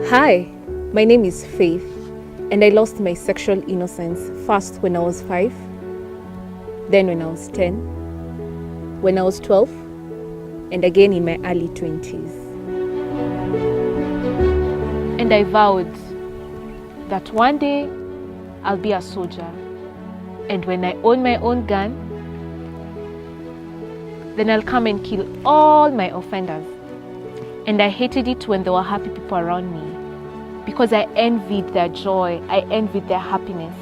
Hi, my name is Faith, and I lost my sexual innocence first when I was 5, then when I was 10, when I was 12, and again in my early 20s. And I vowed that one day I'll be a soldier, and when I own my own gun, then I'll come and kill all my offenders. And I hated it when there were happy people around me, because I envied their joy, I envied their happiness.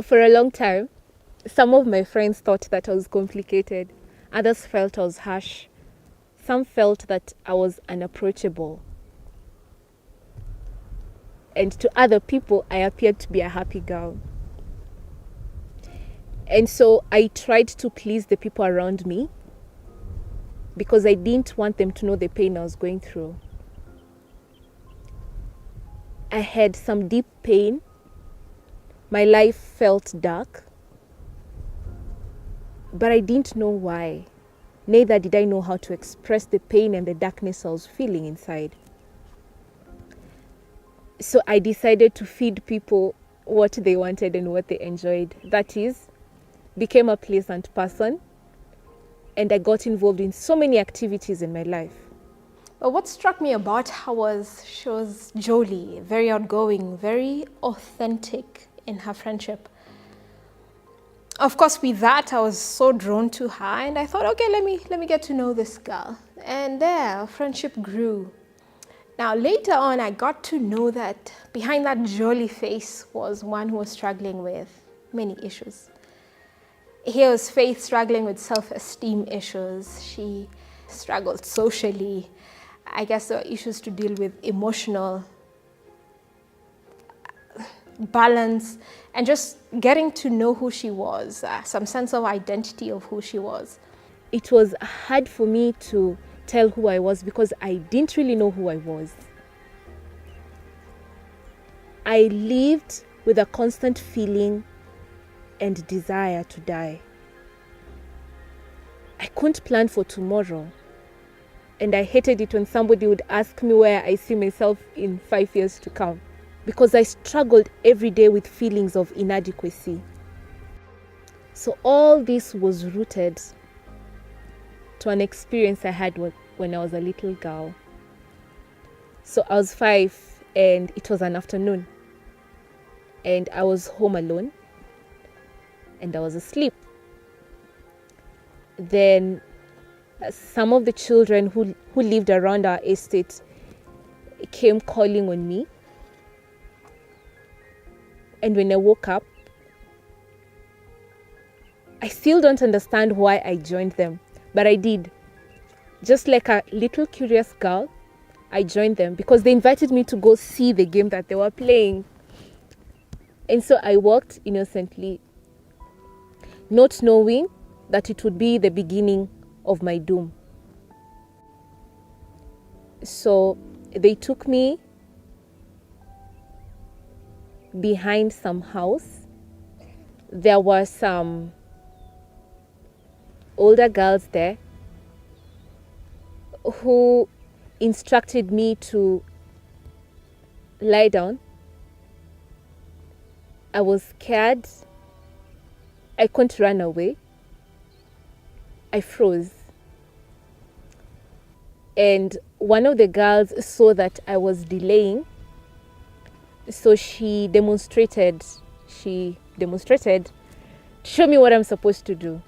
For a long time, some of my friends thought that I was complicated. Others felt I was harsh. Some felt that I was unapproachable. And to other people, I appeared to be a happy girl. And so I tried to please the people around me because I didn't want them to know the pain I was going through. I had some deep pain. My life felt dark, but I didn't know why. Neither did I know how to express the pain and the darkness I was feeling inside. So I decided to feed people what they wanted and what they enjoyed. That is, became a pleasant person, and I got involved in so many activities in my life. But what struck me about her was she was jolly, very outgoing, very authentic in her friendship. Of course, with that, I was so drawn to her, and I thought, okay, let me get to know this girl. And there, friendship grew. Now, later on, I got to know that behind that jolly face was one who was struggling with many issues. Here was Faith struggling with self-esteem issues. She struggled socially. I guess there were issues to deal with, emotional balance, and just getting to know who she was, some sense of identity of who she was. It was hard for me to tell who I was because I didn't really know who I was. I lived with a constant feeling and desire to die. I couldn't plan for tomorrow, and I hated it when somebody would ask me where I see myself in 5 years to come, because I struggled every day with feelings of inadequacy. So all this was rooted to an experience I had when I was a little girl. So I was 5 and it was an afternoon, and I was home alone and I was asleep. Then some of the children who lived around our estate came calling on me. And when I woke up, I still don't understand why I joined them, but I did. Just like a little curious girl, I joined them because they invited me to go see the game that they were playing. And so I walked innocently, not knowing that it would be the beginning of my doom. So they took me behind some house. There were some older girls there who instructed me to lie down. I was scared. I couldn't run away. I froze. And one of the girls saw that I was delaying, so she demonstrated to show me what I'm supposed to do.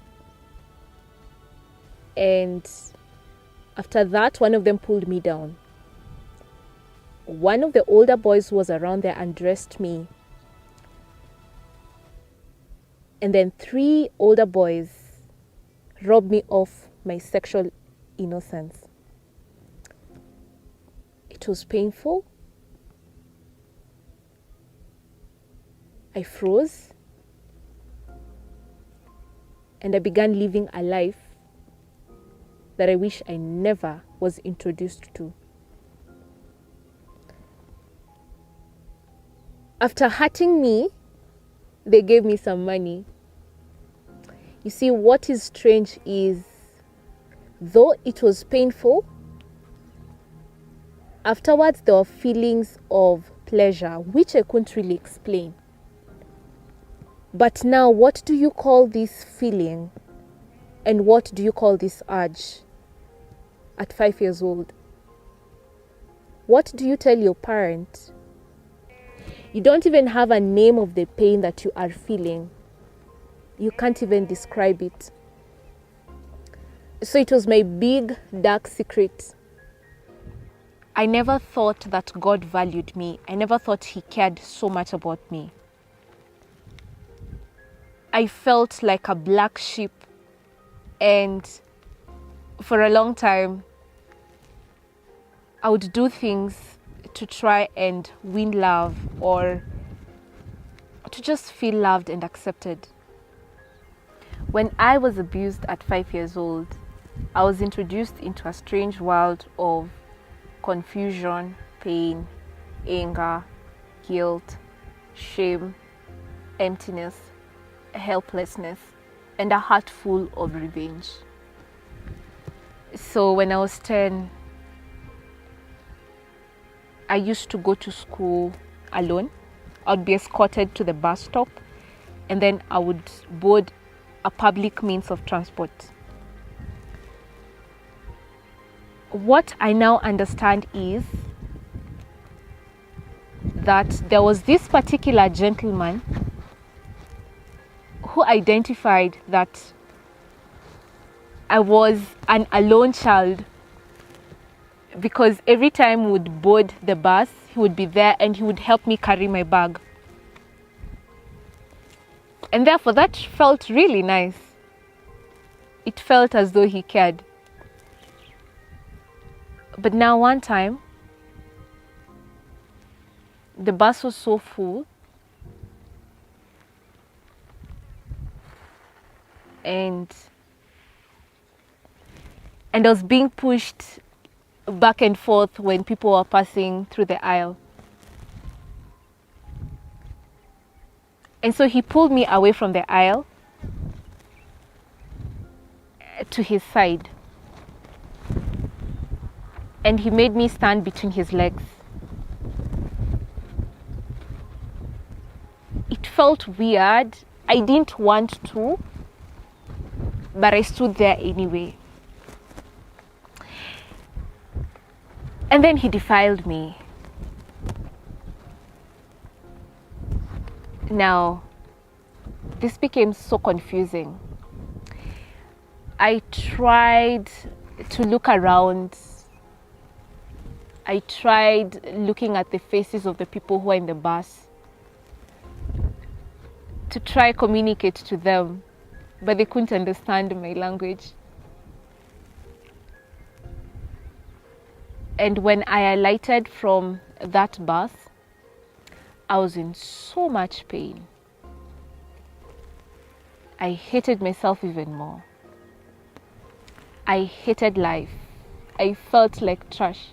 And after that, one of them pulled me down. One of the older boys who was around there undressed me. And then 3 older boys robbed me of my sexual innocence. It was painful. I froze. and I began living a life that I wish I never was introduced to. After hurting me, they gave me some money. You see, what is strange is, though it was painful, afterwards there were feelings of pleasure, which I couldn't really explain. But now, what do you call this feeling? And what do you call this urge at 5 years old? What do you tell your parent? You don't even have a name of the pain that you are feeling. You can't even describe it. So it was my big, dark secret. I never thought that God valued me. I never thought He cared so much about me. I felt like a black sheep, and for a long time, I would do things to try and win love or to just feel loved and accepted. When I was abused at 5 years old, I was introduced into a strange world of confusion, pain, anger, guilt, shame, emptiness, helplessness, and a heart full of revenge. So when I was 10, I used to go to school alone. I'd be escorted to the bus stop, and then I would board a public means of transport. What I now understand is that there was this particular gentleman who identified that I was an alone child, because every time we would board the bus, he would be there and he would help me carry my bag. And therefore, that felt really nice. It felt as though he cared. But now one time, the bus was so full, and I was being pushed back and forth when people were passing through the aisle. And so he pulled me away from the aisle to his side, and he made me stand between his legs. It felt weird. I didn't want to, but I stood there anyway. And then he defiled me. Now, this became so confusing. I tried to look around. I tried looking at the faces of the people who were in the bus to try communicate to them, but they couldn't understand my language. And when I alighted from that bus, I was in so much pain. I hated myself even more. I hated life. I felt like trash.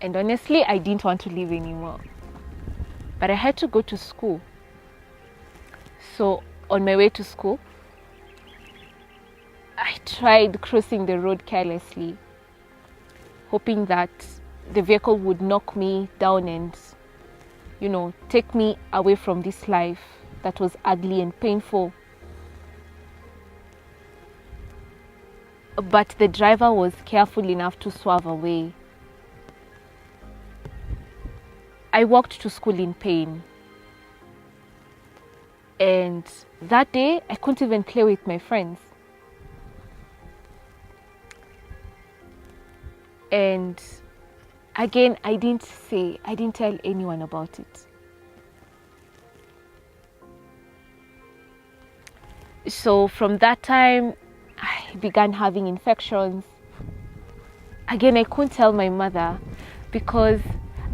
And honestly, I didn't want to live anymore. But I had to go to school. So on my way to school, I tried crossing the road carelessly, hoping that the vehicle would knock me down and, take me away from this life that was ugly and painful. But the driver was careful enough to swerve away. I walked to school in pain. And that day, I couldn't even play with my friends. And again, I didn't tell anyone about it. So from that time, I began having infections. Again, I couldn't tell my mother because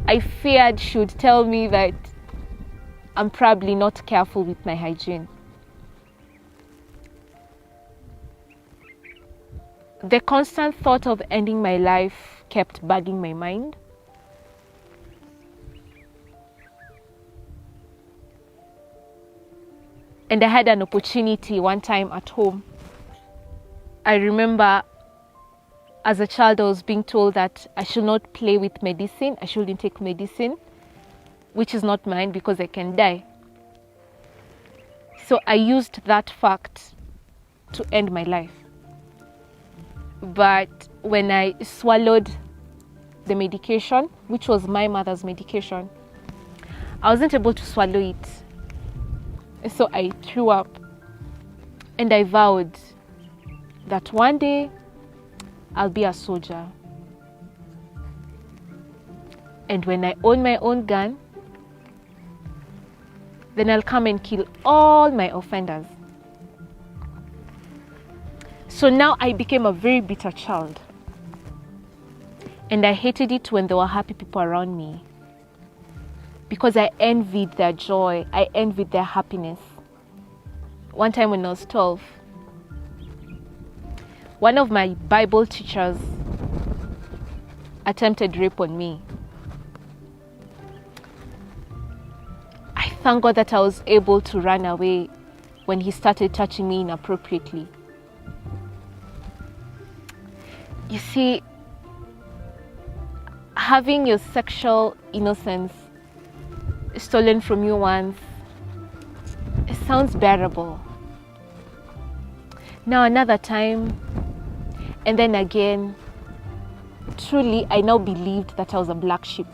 I feared she would tell me that I'm probably not careful with my hygiene. The constant thought of ending my life kept bugging my mind. And I had an opportunity one time at home. I remember as a child I was being told that I should not play with medicine, I shouldn't take medicine, which is not mine because I can die. So I used that fact to end my life. But when I swallowed the medication, which was my mother's medication, I wasn't able to swallow it. So I threw up, and I vowed that one day I'll be a soldier. And when I own my own gun, then I'll come and kill all my offenders. So now I became a very bitter child. And I hated it when there were happy people around me, because I envied their joy, I envied their happiness. One time when I was 12, one of my Bible teachers attempted rape on me. I thank God that I was able to run away when he started touching me inappropriately. You see, having your sexual innocence stolen from you once, it sounds bearable. Now another time, and then again, truly I now believed that I was a black sheep.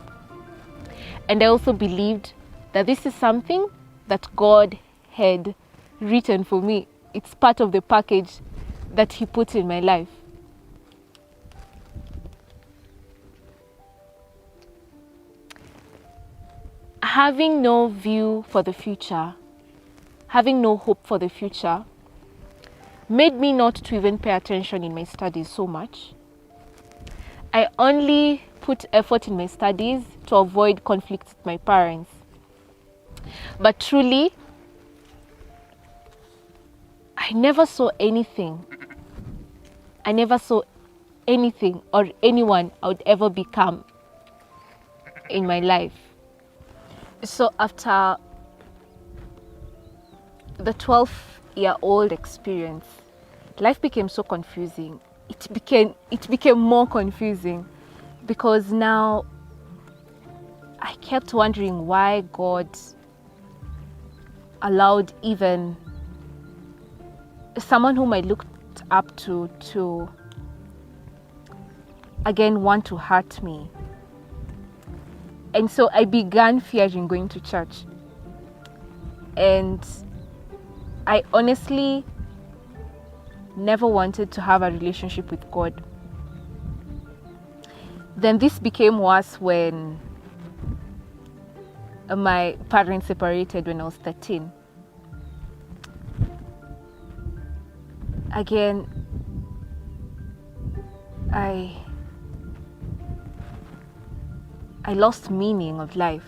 And I also believed that this is something that God had written for me. It's part of the package that he put in my life. Having no view for the future, having no hope for the future, made me not to even pay attention in my studies so much. I only put effort in my studies to avoid conflicts with my parents. But truly, I never saw anything. I never saw anything or anyone I would ever become in my life. So after the 12-year-old experience, life became so confusing. It became more confusing, because now I kept wondering why God allowed even someone whom I looked up to again want to hurt me. And so I began fearing going to church. And I honestly never wanted to have a relationship with God. Then this became worse when my parents separated when I was 13. Again, I lost meaning of life.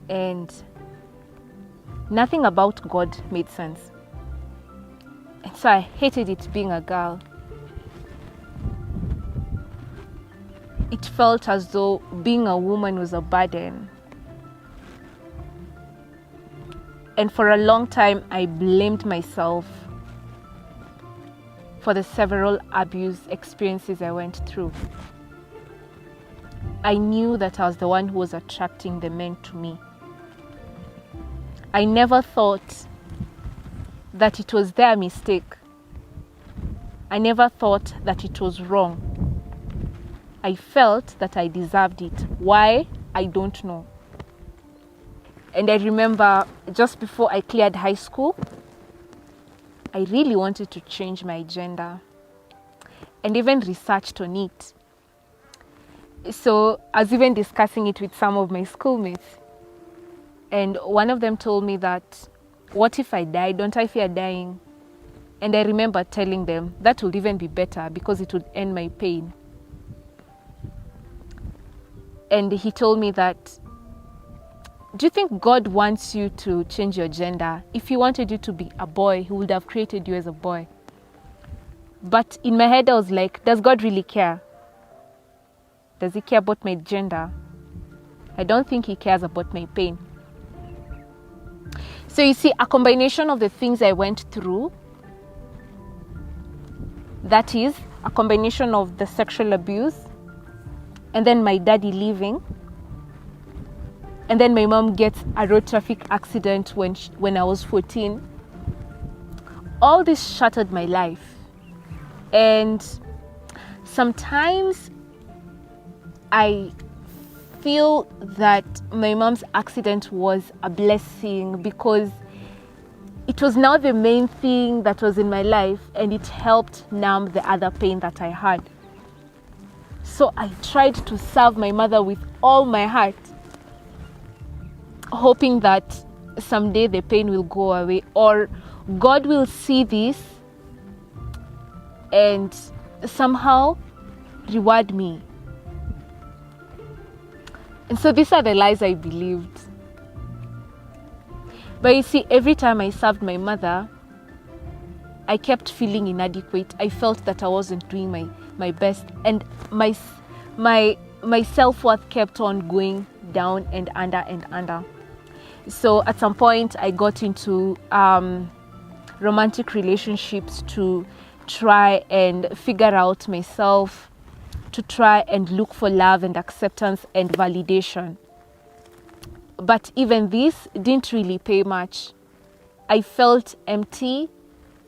And nothing about God made sense. And so I hated it being a girl. It felt as though being a woman was a burden. And for a long time, I blamed myself for the several abuse experiences I went through. I knew that I was the one who was attracting the men to me. I never thought that it was their mistake. I never thought that it was wrong. I felt that I deserved it. Why? I don't know. And I remember just before I cleared high school, I really wanted to change my gender and even researched on it. So I was even discussing it with some of my schoolmates. And one of them told me that, what if I die? Don't I fear dying? And I remember telling them that would even be better because it would end my pain. And he told me that Do you think God wants you to change your gender? If He wanted you to be a boy, He would have created you as a boy. But in my head, I was like, does God really care? Does He care about my gender? I don't think He cares about my pain. So you see, a combination of the things I went through, that is, a combination of the sexual abuse, and then my daddy leaving, and then my mom gets a road traffic accident when I was 14. All this shattered my life. And sometimes I feel that my mom's accident was a blessing because it was now the main thing that was in my life, and it helped numb the other pain that I had. So I tried to serve my mother with all my heart, hoping that someday the pain will go away, or God will see this and somehow reward me. And so these are the lies I believed. But you see, every time I served my mother, I kept feeling inadequate. I felt that I wasn't doing my best, and my self-worth kept on going down and under and under. So at some point I got into romantic relationships to try and figure out myself, to try and look for love and acceptance and validation. But even this didn't really pay much. I felt empty,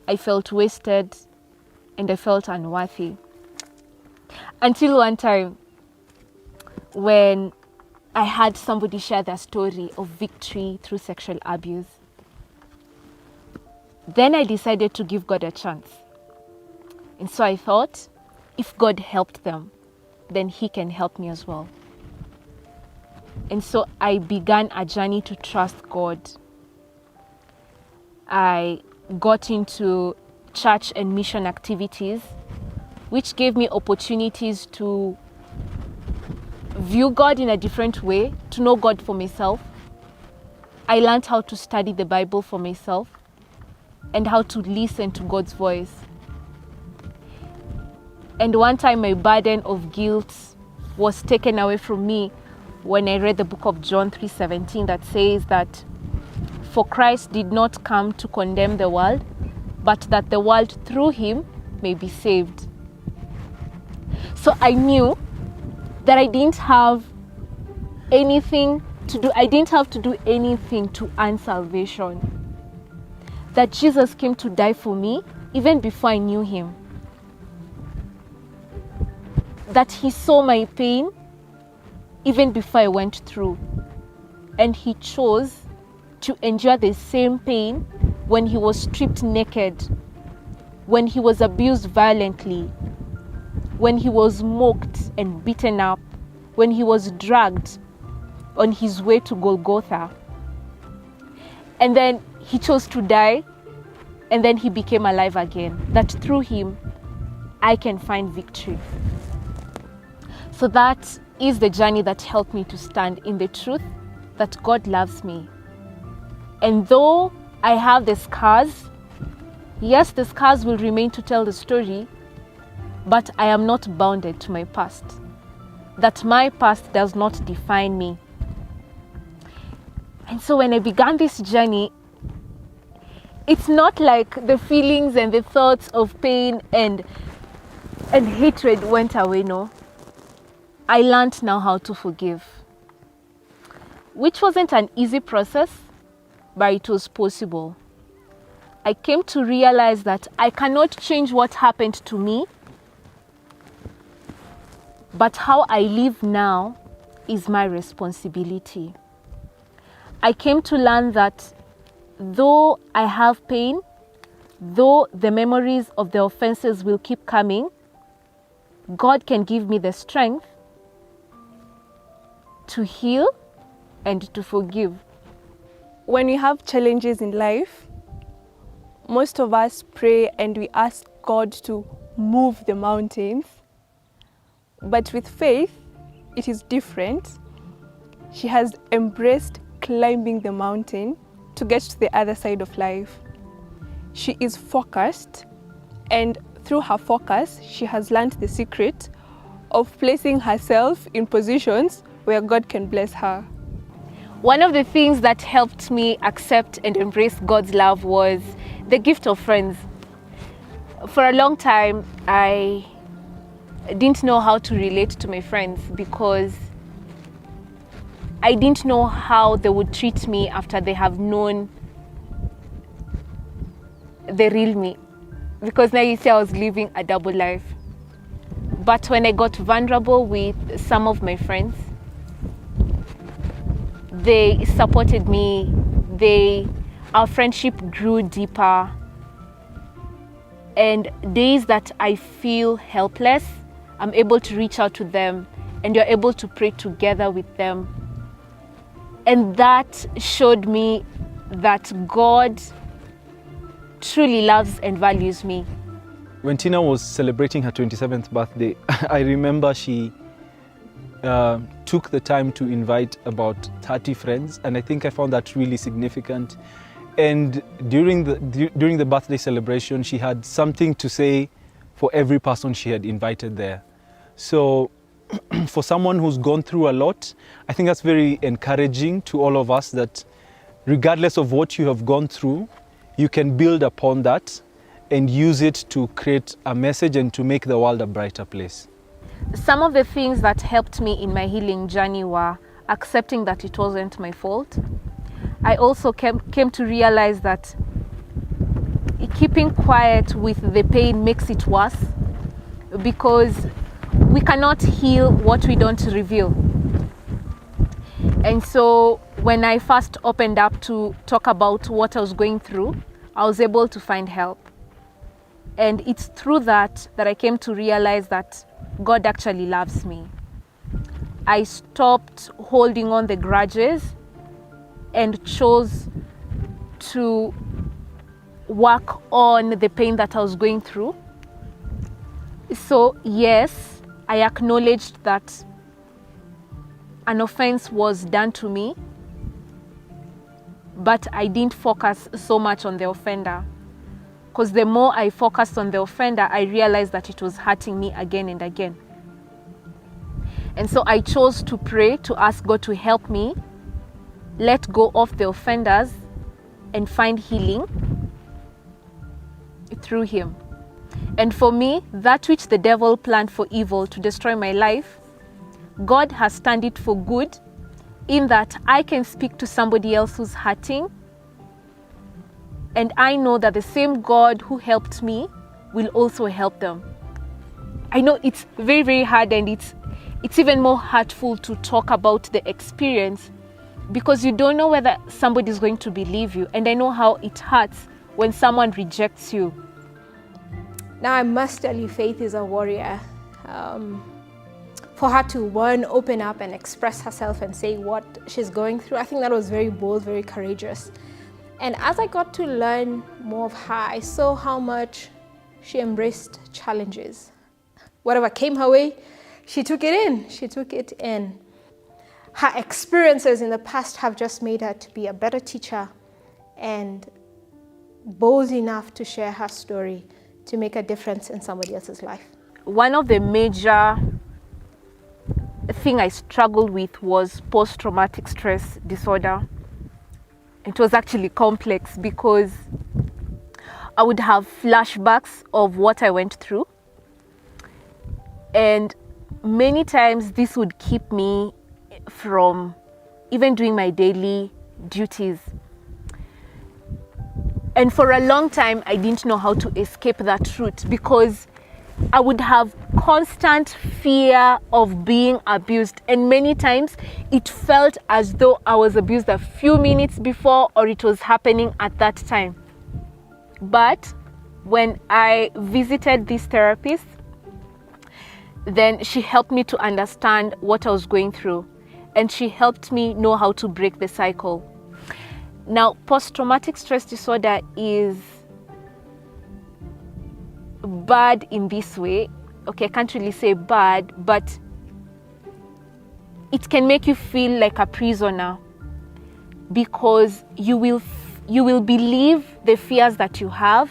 I felt wasted, and I felt unworthy. Until one time when I had somebody share their story of victory through sexual abuse. Then I decided to give God a chance. And so I thought, if God helped them, then He can help me as well. And so I began a journey to trust God. I got into church and mission activities, which gave me opportunities to view God in a different way, to know God for myself. I learned how to study the Bible for myself and how to listen to God's voice. And one time my burden of guilt was taken away from me when I read the book of John 3:17 that says that for Christ did not come to condemn the world, but that the world through Him may be saved. So I knew that I didn't have anything to do. I didn't have to do anything to earn salvation. That Jesus came to die for me even before I knew Him. That He saw my pain even before I went through. And He chose to endure the same pain when He was stripped naked, when He was abused violently, when He was mocked and beaten up, when He was dragged on His way to Golgotha. And then He chose to die, and then He became alive again, that through Him I can find victory. So that is the journey that helped me to stand in the truth that God loves me. And though I have the scars, yes, the scars will remain to tell the story, but I am not bounded to my past. That my past does not define me. And so when I began this journey, it's not like the feelings and the thoughts of pain and hatred went away, no. I learned now how to forgive, which wasn't an easy process, but it was possible. I came to realize that I cannot change what happened to me, but how I live now is my responsibility. I came to learn that though I have pain, though the memories of the offenses will keep coming, God can give me the strength to heal and to forgive. When we have challenges in life, most of us pray and we ask God to move the mountains. But with faith, it is different. She has embraced climbing the mountain to get to the other side of life. She is focused, and through her focus, she has learned the secret of placing herself in positions where God can bless her. One of the things that helped me accept and embrace God's love was the gift of friends. For a long time, I didn't know how to relate to my friends because I didn't know how they would treat me after they have known the real me. Because now you see I was living a double life. But when I got vulnerable with some of my friends, they supported me. Our friendship grew deeper. And days that I feel helpless, I'm able to reach out to them, and you're able to pray together with them. And that showed me that God truly loves and values me. When Tina was celebrating her 27th birthday, I remember she took the time to invite about 30 friends, and I think I found that really significant. And during the birthday celebration, she had something to say for every person she had invited there. So for someone who's gone through a lot, I think that's very encouraging to all of us, that regardless of what you have gone through, you can build upon that and use it to create a message and to make the world a brighter place. Some of the things that helped me in my healing journey were accepting that it wasn't my fault. I also came to realize that keeping quiet with the pain makes it worse, because we cannot heal what we don't reveal. And so when I first opened up to talk about what I was going through, I was able to find help. And it's through that I came to realize that God actually loves me. I stopped holding on the grudges and chose to work on the pain that I was going through. So yes, I acknowledged that an offense was done to me, but I didn't focus so much on the offender. Because the more I focused on the offender, I realized that it was hurting me again and again. And so I chose to pray, to ask God to help me let go of the offenders and find healing through Him. And for me, that which the devil planned for evil to destroy my life, God has turned it for good, in that I can speak to somebody else who's hurting, and I know that the same God who helped me will also help them. I know it's very, very hard, and it's even more hurtful to talk about the experience, because you don't know whether somebody is going to believe you. And I know how it hurts when someone rejects you. Now, I must tell you, Faith is a warrior. For her to, one, open up and express herself and say what she's going through, I think that was very bold, very courageous. And as I got to learn more of her, I saw how much she embraced challenges. Whatever came her way, she took it in. She took it in. Her experiences in the past have just made her to be a better teacher and bold enough to share her story to make a difference in somebody else's life. One of the major things I struggled with was post-traumatic stress disorder. It was actually complex because I would have flashbacks of what I went through. And many times this would keep me from even doing my daily duties. And for a long time, I didn't know how to escape that truth, because I would have constant fear of being abused. And many times it felt as though I was abused a few minutes before, or it was happening at that time. But when I visited this therapist, then she helped me to understand what I was going through, and she helped me know how to break the cycle. Now, post-traumatic stress disorder is bad in this way. Okay, I can't really say bad, but it can make you feel like a prisoner. because you will believe the fears that you have,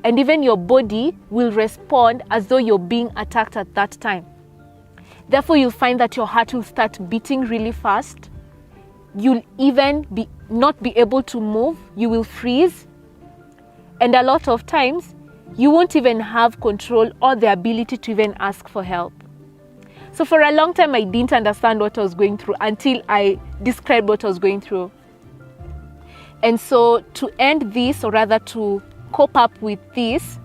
and even your body will respond as though you're being attacked at that time. Therefore, you'll find that your heart will start beating really fast. You'll even not be able to move. You will freeze. And a lot of times, you won't even have control or the ability to even ask for help. So for a long time, I didn't understand what I was going through until I described what I was going through. And so to end this, or rather to cope up with this,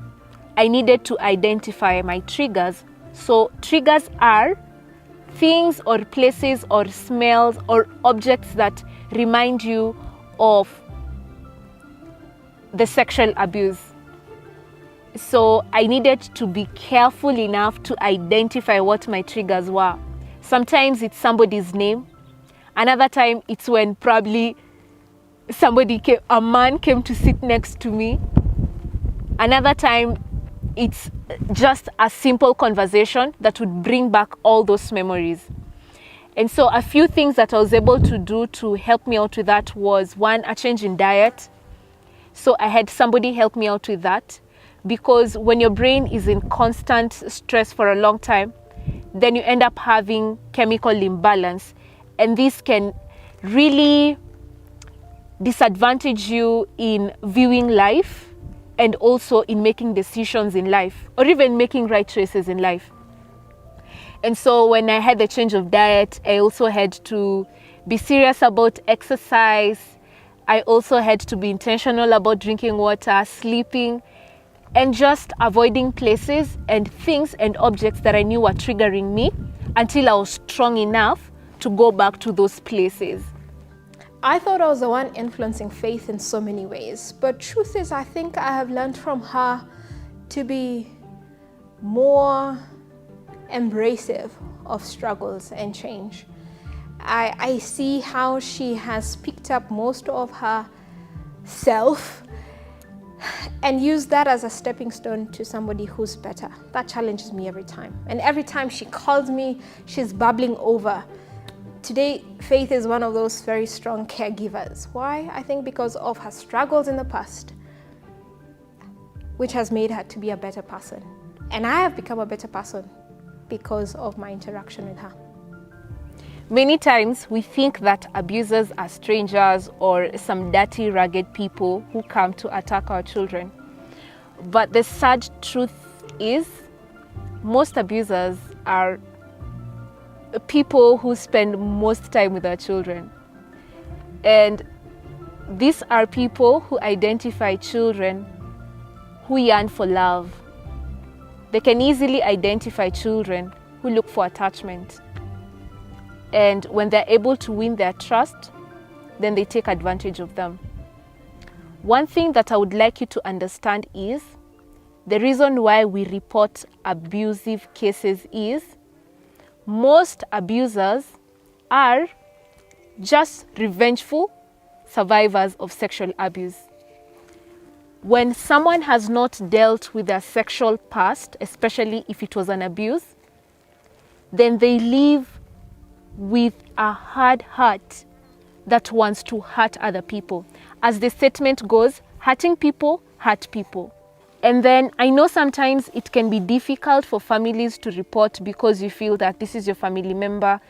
I needed to identify my triggers. So triggers are things or places or smells or objects that remind you of the sexual abuse. So I needed to be careful enough to identify what my triggers were. Sometimes it's somebody's name. Another time it's when probably a man came to sit next to me. Another time it's just a simple conversation that would bring back all those memories. And so a few things that I was able to do to help me out with that was, one, a change in diet. So I had somebody help me out with that, because when your brain is in constant stress for a long time, then you end up having chemical imbalance, and this can really disadvantage you in viewing life and also in making decisions in life, or even making right choices in life. And so when I had the change of diet, I also had to be serious about exercise. I also had to be intentional about drinking water, sleeping, and just avoiding places and things and objects that I knew were triggering me until I was strong enough to go back to those places. I thought I was the one influencing Faith in so many ways, but truth is, I think I have learned from her to be more embracive of struggles and change. I see how she has picked up most of her self and used that as a stepping stone to somebody who's better. That challenges me every time. And every time she calls me, she's bubbling over. Today, Faith is one of those very strong caregivers. Why? I think because of her struggles in the past, which has made her to be a better person. And I have become a better person because of my interaction with her. Many times we think that abusers are strangers or some dirty, ragged people who come to attack our children. But the sad truth is, most abusers are people who spend most time with our children. And these are people who identify children who yearn for love. They can easily identify children who look for attachment. And when they're able to win their trust, then they take advantage of them. One thing that I would like you to understand is the reason why we report abusive cases is most abusers are just revengeful survivors of sexual abuse. When someone has not dealt with their sexual past, especially if it was an abuse, then they live with a hard heart that wants to hurt other people. As the statement goes, hurting people hurt people. And then I know sometimes it can be difficult for families to report because you feel that this is your family member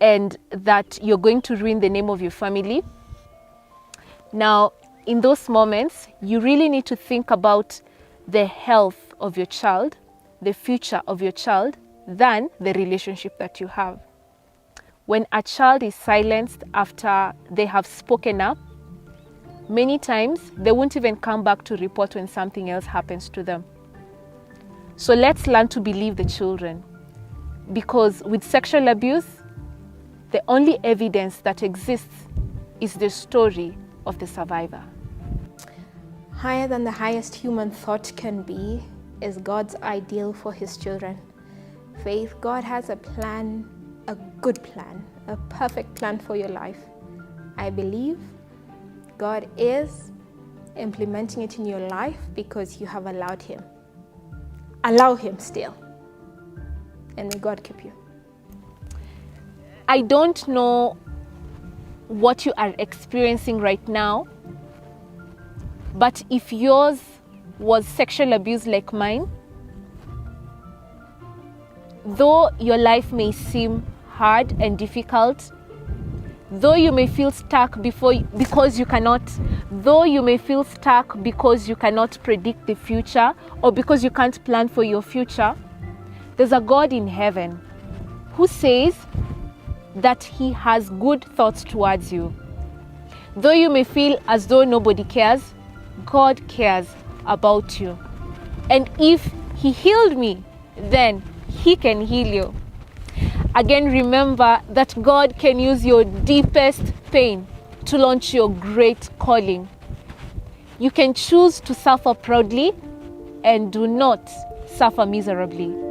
and that you're going to ruin the name of your family. Now, in those moments, you really need to think about the health of your child, the future of your child, than the relationship that you have. When a child is silenced after they have spoken up, many times they won't even come back to report when something else happens to them. So let's learn to believe the children, because with sexual abuse, the only evidence that exists is the story of the survivor. Higher than the highest human thought can be is God's ideal for his children. Faith, God has a plan, a good plan, a perfect plan for your life. I believe God is implementing it in your life because you have allowed him. Allow him still. And may God keep you. I don't know what you are experiencing right now, but if yours was sexual abuse like mine, though your life may seem hard and difficult, though you may feel stuck because you cannot predict the future, or because you can't plan for your future, there's a God in heaven who says that he has good thoughts towards you. Though you may feel as though nobody cares, God cares about you. And if he healed me, then he can heal you. Again, remember that God can use your deepest pain to launch your great calling. You can choose to suffer proudly and do not suffer miserably.